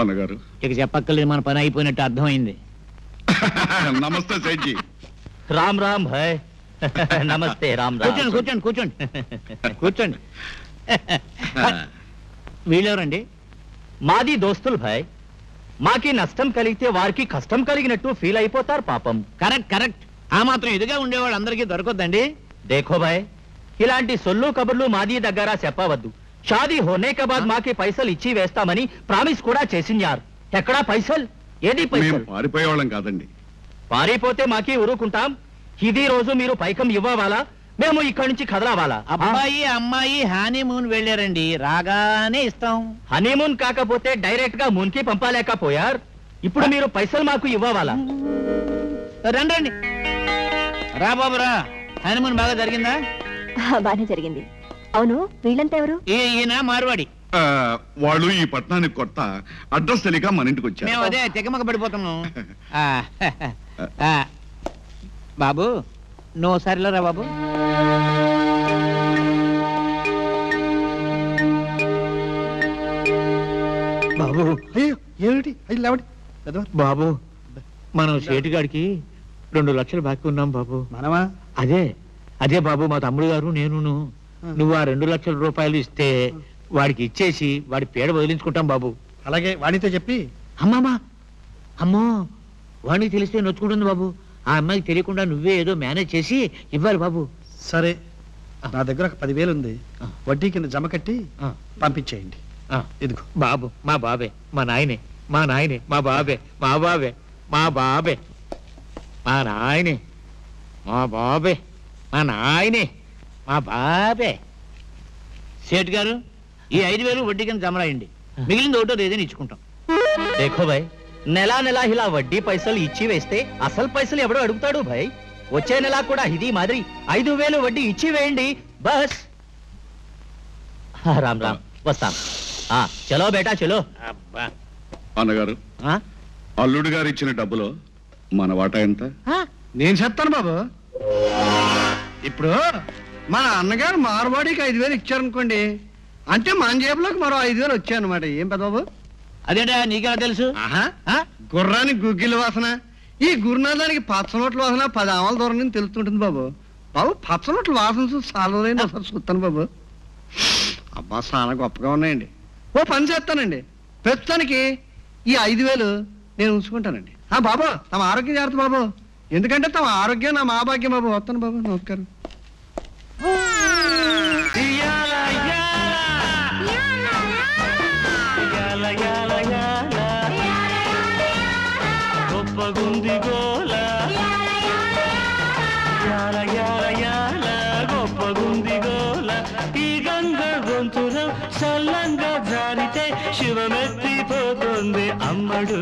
అన్నగారు ఇక చెప్పక్కర్లేదు, మన పని అయిపోయినట్టు అర్థమైంది. నమస్తే సేఠ్జీ. రామ్ రామ్ భాయ్. నమస్తే రామ్ రామ్. కూర్చోండి కూర్చోండి కూర్చోండి కూర్చోండి. వీళ్ళెవరండి? మాది దోస్తులు భాయ్. మాకి నష్టం కలిగితే వారికి కష్టం కలిగినట్టు ఫీల్ అయిపోతారు పాపం. Correct correct. ఆ మాత్రం ఎదుగా ఉండేవాళ్ళు అందరికీ దొరకొద్దండి. దేఖో భాయ్, ఇలాంటి సొల్లు కబుర్లు మాది దగ్గర చెప్పవద్దు. షాదీ హోనే కే బాద్ మాకి పైసలు ఇచ్చి వేస్తామని ప్రామిస్ కూడా చేసించారు. ఎక్కడా పైసలు? ఏది పైసలు? పారిపోయేవాళ్ళం కాదండి. పారిపోతే మాకి ఊరుకుంటాం. ఇది రోజు మీరు పైకం ఇవ్వవాలా, మేము ఇక్కడి నుంచి కదలవాలా? అబ్బాయి అమ్మాయి హనీమూన్ వెళ్ళారండి, రాగానే ఇస్తాం. హనీమూన్ కాకపోతే డైరెక్ట్ గా మూన్ కి పంపలేకపోయారు. ఇప్పుడు మీరు పైసలు మాకు ఇవ్వవాలా? రండి రండి, రా బాబు రా. హనీమూన్ బాగా జరిగిందా? బానే జరిగింది. అవును, వీళ్ళంతా ఎవరు? ఈయన మార్వాడి. వాళ్ళు ఈ పట్టణానికి కొత్త, అడ్రస్ తెలియక మన ఇంటికి వచ్చారు. మేము అదే తెగమగ పడిపోతున్నాం. బాబు నువ్వు సరిలేరా బాబు? బాబు ఏమిటి బాబు, మనం సేటుగాడికి 2 లక్షలు బాకీ ఉన్నాం బాబు. మనమా? అదే అదే బాబు, మా తమ్ముడు గారు నేను. నువ్వు ఆ 2 లక్షల రూపాయలు ఇస్తే వాడికి ఇచ్చేసి వాడి పేడ వదిలించుకుంటాం బాబు. అలాగే, వాడితో చెప్పి. అమ్మమ్మా, అమ్మో, వాడికి తెలిస్తే నొచ్చుకుంటుంది బాబు. ఆ అమ్మాయికి తెలియకుండా నువ్వే ఏదో మేనేజ్ చేసి ఇవ్వాలి బాబు. సరే, నా దగ్గర ఒక 10,000 ఉంది. వడ్డీ కింద జమ కట్టి పంపించేయండి. ఇదిగో బాబు, మా బాబే, మా నాయనే, మా నాయనే, మా బాబే, మా బాబే, మా బాబే, మా నాయనే, మా బాబే, మా నాయనే, మా బాబే. సేట్ గారు, ఈ 5,000 వడ్డీ కింద జమ రాయండి. మిగిలింది ఒకటో ఏదైనా ఇచ్చుకుంటాం. దేఖో భాయ్, నెలా నెలా ఇలా వడ్డీ పైసలు ఇచ్చి వేస్తే అసలు పైసలు ఎవడో అడుగుతాడు భాయ్. వచ్చే నెల కూడా ఇది మాదిరి 5,000 వడ్డీ ఇచ్చి వేయండి బస్. రామ్ రామ్, వస్తాం. చలో బేటా చలో. అన్నగారు, అల్లుడు గారు ఇచ్చిన డబ్బులో మన వాటా ఎంత? నేను చెప్తాను బాబు. ఇప్పుడు మన అన్నగారు మార్వాడికి 5,000 ఇచ్చారనుకోండి, అంటే మన జేబులోకి మరో 5,000 వచ్చాయి అనమాట. ఏం పెద్ద బాబు? అదేంటా నీకెలా తెలుసు? గుర్రానికి గుగ్గిల వాసన, ఈ గురునాథానికి పచ్చనోట్ల వాసన 10 ఆమల దూరం నుంచి తెలుస్తుంటుంది బాబు. బాబు, పచ్చనోట్ల వాసన చూసి సాలరైన ఒకసారి చూస్తాను బాబు. అబ్బా, చాలా గొప్పగా ఉన్నాయండి. ఓ పని చేస్తానండి, ప్రస్తుతానికి ఈ 5,000 నేను ఉంచుకుంటానండి. బాబు, తమ ఆరోగ్యం జాగ్రత్త బాబు. ఎందుకంటే తమ ఆరోగ్యం నా మా భాగ్యం బాబు. వస్తాను బాబు, నమస్కారం. గొప్పగుంది గోల, గొప్పగుంది గోల, ఈ గంగ గొంతులో సల్లంగా జారితే శివమెత్తిపోతుంది అమ్మడు.